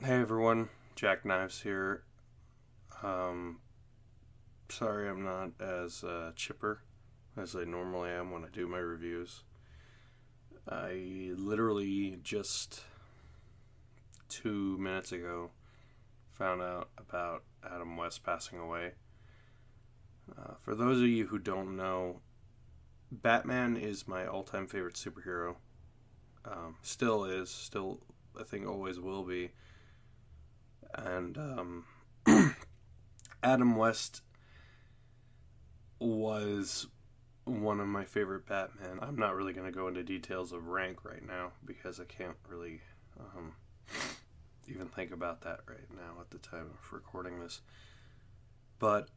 Hey everyone, Jack Knives here. Um, Sorry I'm not as chipper as I normally am when I do my reviews. I literally just 2 minutes ago found out about Adam West passing away. For those of you who don't know, Batman is my all-time favorite superhero. Still is, still I think always will be. And Adam West was one of my favorite Batman. I'm not really going to go into details of rank right now because I can't really um, even think about that right now at the time of recording this. But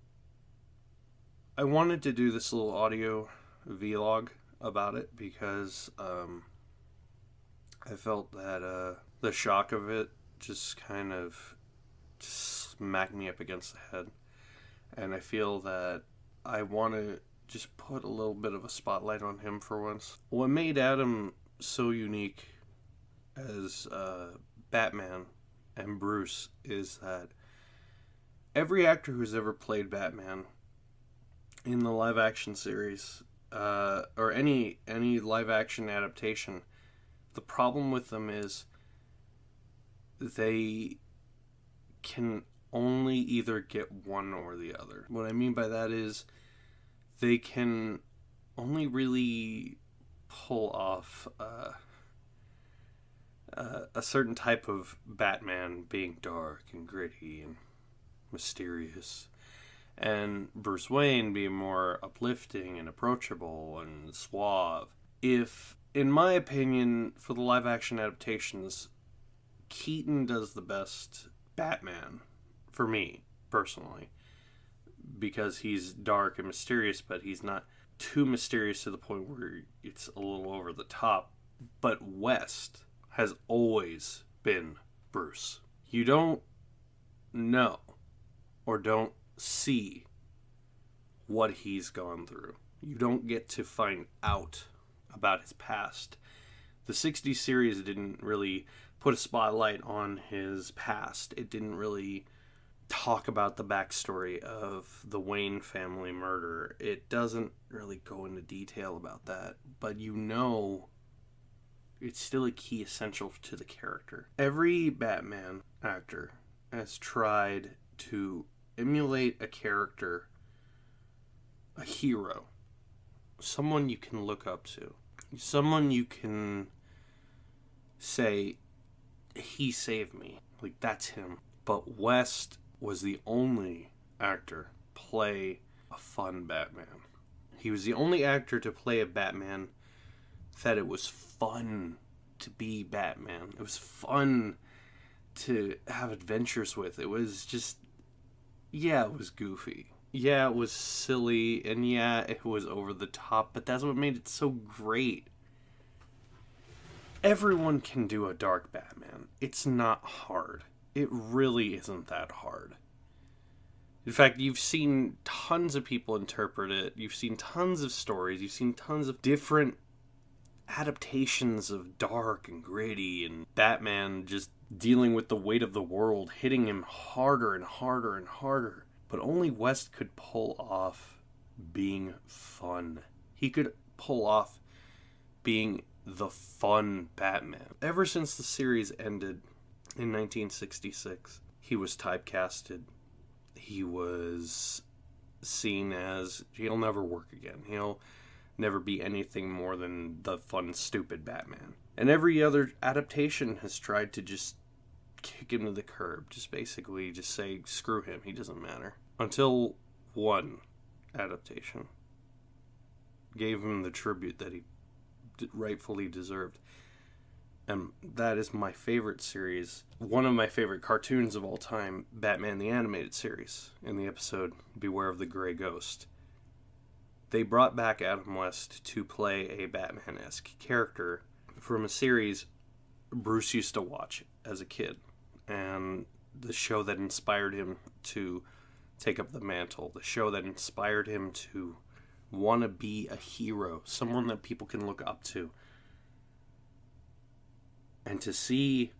I wanted to do this little audio vlog about it because I felt that the shock of it just kind of smacked me up against the head. And I feel that I want to just put a little bit of a spotlight on him for once. What made Adam so unique as Batman and Bruce is that every actor who's ever played Batman in the live action series or any live action adaptation, the problem with them is they can only either get one or the other. What I mean by that is they can only really pull off a certain type of Batman being dark and gritty and mysterious, and Bruce Wayne being more uplifting and approachable and suave. If, in my opinion, for the live action adaptations, Keaton does the best Batman, for me, personally, because he's dark and mysterious, but he's not too mysterious to the point where it's a little over the top. But West has always been Bruce. You don't know or don't see what he's gone through. You don't get to find out about his past. The 60s series didn't really put a spotlight on his past. It didn't really talk about the backstory of the Wayne family murder. It doesn't really go into detail about that, but you know it's still a key essential to the character. Every Batman actor has tried to emulate a character, a hero, someone you can look up to, someone you can say, he saved me. Like, that's him. But West was the only actor play a fun Batman. He was the only actor to play a Batman that it was fun to be Batman. It was fun to have adventures with. It was just, yeah, it was goofy. Yeah, it was silly, and yeah, it was over the top, but that's what made it so great. Everyone can do a dark Batman. It's not hard. It really isn't that hard. In fact, you've seen tons of people interpret it. You've seen tons of stories. You've seen tons of different adaptations of dark and gritty, and Batman just dealing with the weight of the world, hitting him harder and harder and harder. But only West could pull off being fun. He could pull off being the fun Batman. Ever since the series ended in 1966, he was typecasted. He was seen as, he'll never work again. He'll never be anything more than the fun, stupid Batman. And every other adaptation has tried to just kick him to the curb. Just basically just say, screw him, he doesn't matter. Until one adaptation gave him the tribute that he rightfully deserved. And that is my favorite series, one of my favorite cartoons of all time, Batman the Animated Series, in the episode Beware of the Grey Ghost. They brought back Adam West to play a Batman-esque character from a series Bruce used to watch as a kid, and the show that inspired him to take up the mantle, the show that inspired him to want to be a hero, someone that people can look up to. And to see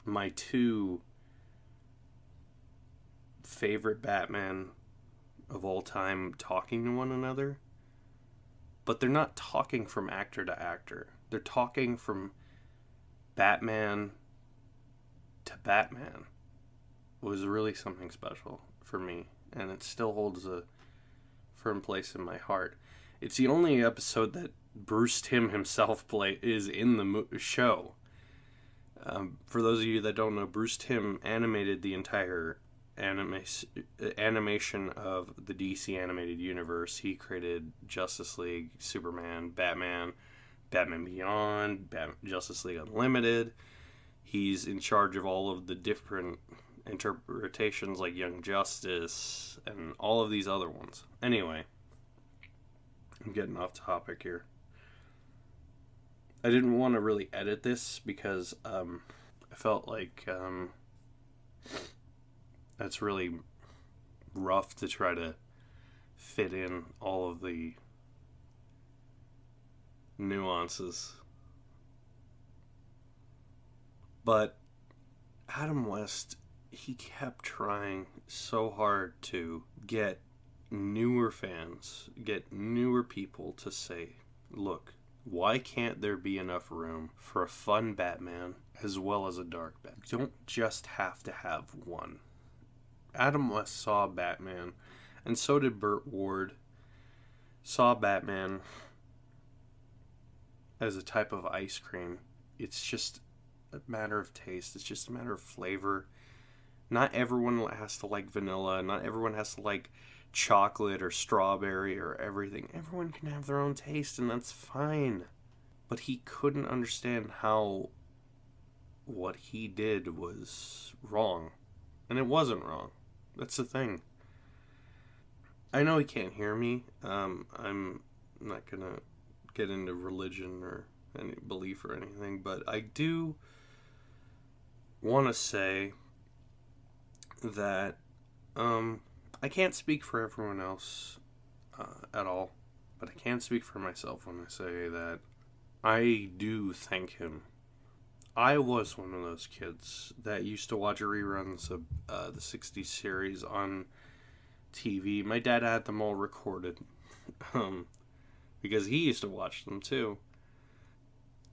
my two favorite Batman of all time talking to one another, but they're not talking from actor to actor. They're talking from Batman to Batman. It was really something special for me, and it still holds a firm place in my heart. It's the only episode that Bruce Timm himself is in the show. For those of you that don't know, Bruce Timm animated the entire animation of the DC animated universe. He created Justice League, Superman, Batman, Batman Beyond, Justice League Unlimited. He's in charge of all of the different interpretations like Young Justice and all of these other ones. Anyway, I'm getting off topic here. I didn't want to really edit this because I felt like that's really rough to try to fit in all of the nuances. But Adam West, he kept trying so hard to get newer fans, get newer people to say, look, why can't there be enough room for a fun Batman as well as a dark Batman? You don't just have to have one. Adam West saw Batman, and so did Burt Ward, saw Batman as a type of ice cream. It's just a matter of taste. It's just a matter of flavor. Not everyone has to like vanilla. Not everyone has to like chocolate or strawberry or everything. Everyone can have their own taste, and that's fine. But he couldn't understand how what he did was wrong. And it wasn't wrong. That's the thing. I know he can't hear me. I'm not going to get into religion or any belief or anything, but I do want to say that I can't speak for everyone else at all, but I can speak for myself when I say that I do thank him. I was one of those kids that used to watch reruns of the 60s series on TV. My dad had them all recorded because he used to watch them too.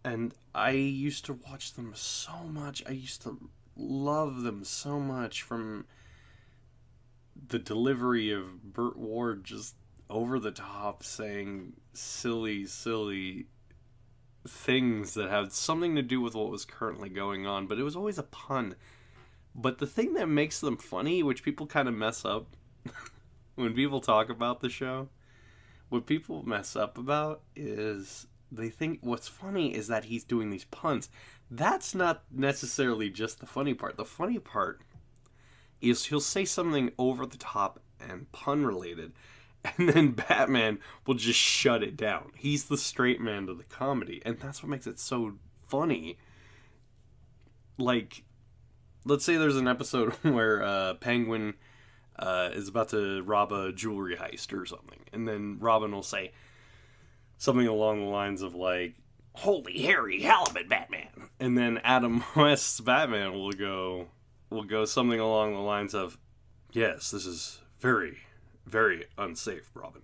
And I used to watch them so much. I used to love them so much, from the delivery of Burt Ward just over the top saying silly things that had something to do with what was currently going on, but it was always a pun. But the thing that makes them funny, which people kind of mess up when people talk about the show, what people mess up about is they think what's funny is that he's doing these puns. That's not necessarily just the funny part. The funny part is he'll say something over the top and pun related, and then Batman will just shut it down. He's the straight man to the comedy, and that's what makes it so funny. Like, let's say there's an episode where Penguin is about to rob a jewelry heist or something, and then Robin will say something along the lines of like, "Holy hairy halibut, Batman!" And then Adam West's Batman will go something along the lines of, "Yes, this is very, very unsafe, Robin."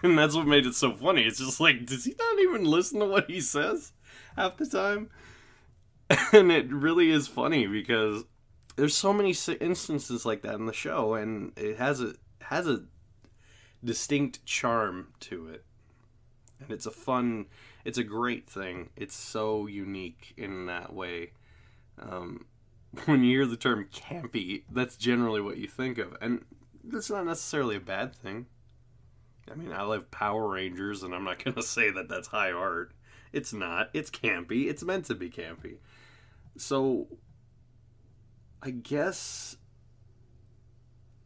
And that's what made it so funny. It's just like, does he not even listen to what he says half the time? And it really is funny because there's so many instances like that in the show, and it has a distinct charm to it. And it's a great thing. It's so unique in that way. When you hear the term campy, that's generally what you think of. And that's not necessarily a bad thing. I mean, I love Power Rangers, and I'm not going to say that that's high art. It's not. It's campy. It's meant to be campy. So, I guess,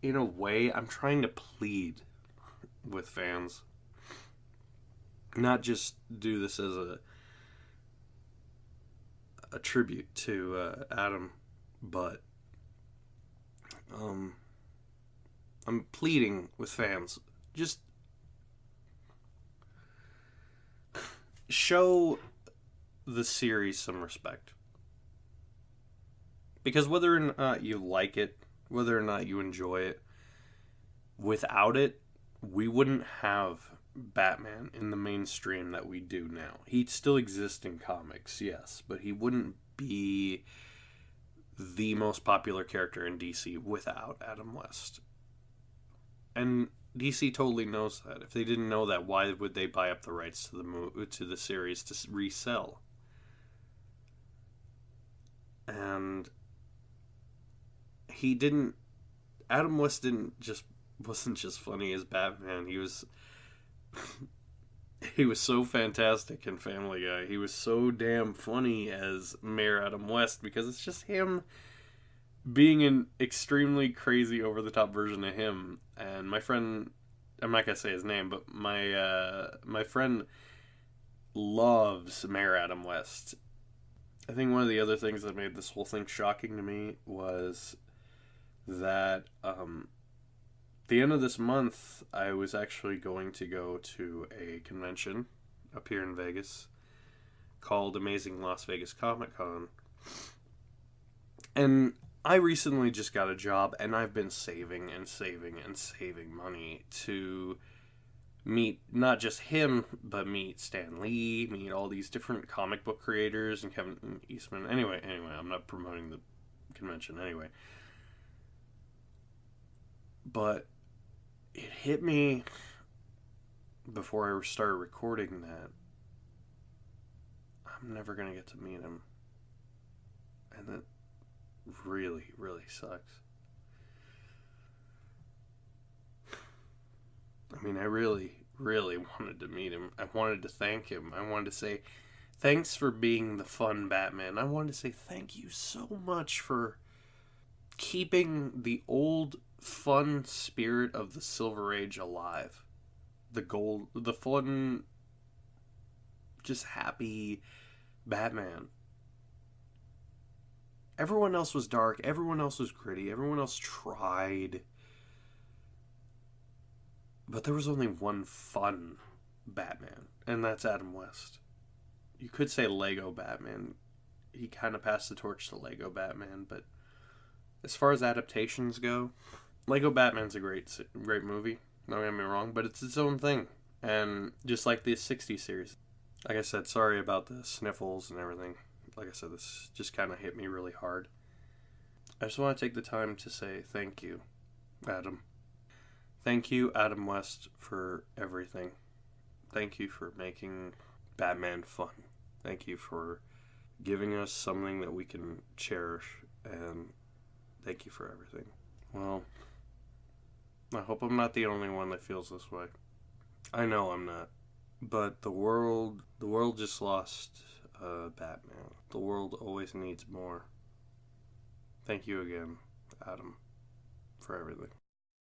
in a way, I'm trying to plead with fans. Not just do this as a tribute to Adam, but I'm pleading with fans. Just show the series some respect. Because whether or not you like it, whether or not you enjoy it, without it, we wouldn't have Batman in the mainstream that we do now. He'd still exist in comics, yes, but he wouldn't be the most popular character in DC without Adam West. And DC totally knows that. If they didn't know that, why would they buy up the rights to the series to resell? And he didn't. Adam West wasn't just funny as Batman. He was he was so fantastic in Family Guy. He was so damn funny as Mayor Adam West because it's just him being an extremely crazy over the top version of him. And my friend, I'm not gonna say his name, but my friend loves Mayor Adam West. I think one of the other things that made this whole thing shocking to me was that the end of this month, I was actually going to go to a convention up here in Vegas called Amazing Las Vegas Comic Con. And I recently just got a job, and I've been saving and saving and saving money to meet not just him, but meet Stan Lee, meet all these different comic book creators, and Kevin Eastman. Anyway, I'm not promoting the convention anyway. But it hit me before I started recording that I'm never going to get to meet him. And that really, really sucks. I mean, I really, really wanted to meet him. I wanted to thank him. I wanted to say, thanks for being the fun Batman. I wanted to say thank you so much for keeping the old fun spirit of the Silver Age alive. The fun, just happy Batman. Everyone else was dark. Everyone else was gritty. Everyone else tried. But there was only one fun Batman, and that's Adam West. You could say Lego Batman. He kind of passed the torch to Lego Batman, but as far as adaptations go, Lego Batman's a great movie. Don't get me wrong, but it's its own thing. And just like the 60s series. Like I said, sorry about the sniffles and everything. Like I said, this just kind of hit me really hard. I just want to take the time to say thank you, Adam. Thank you, Adam West, for everything. Thank you for making Batman fun. Thank you for giving us something that we can cherish. And thank you for everything. Well, I hope I'm not the only one that feels this way. I know I'm not. But the world just lost Batman. The world always needs more. Thank you again, Adam, for everything.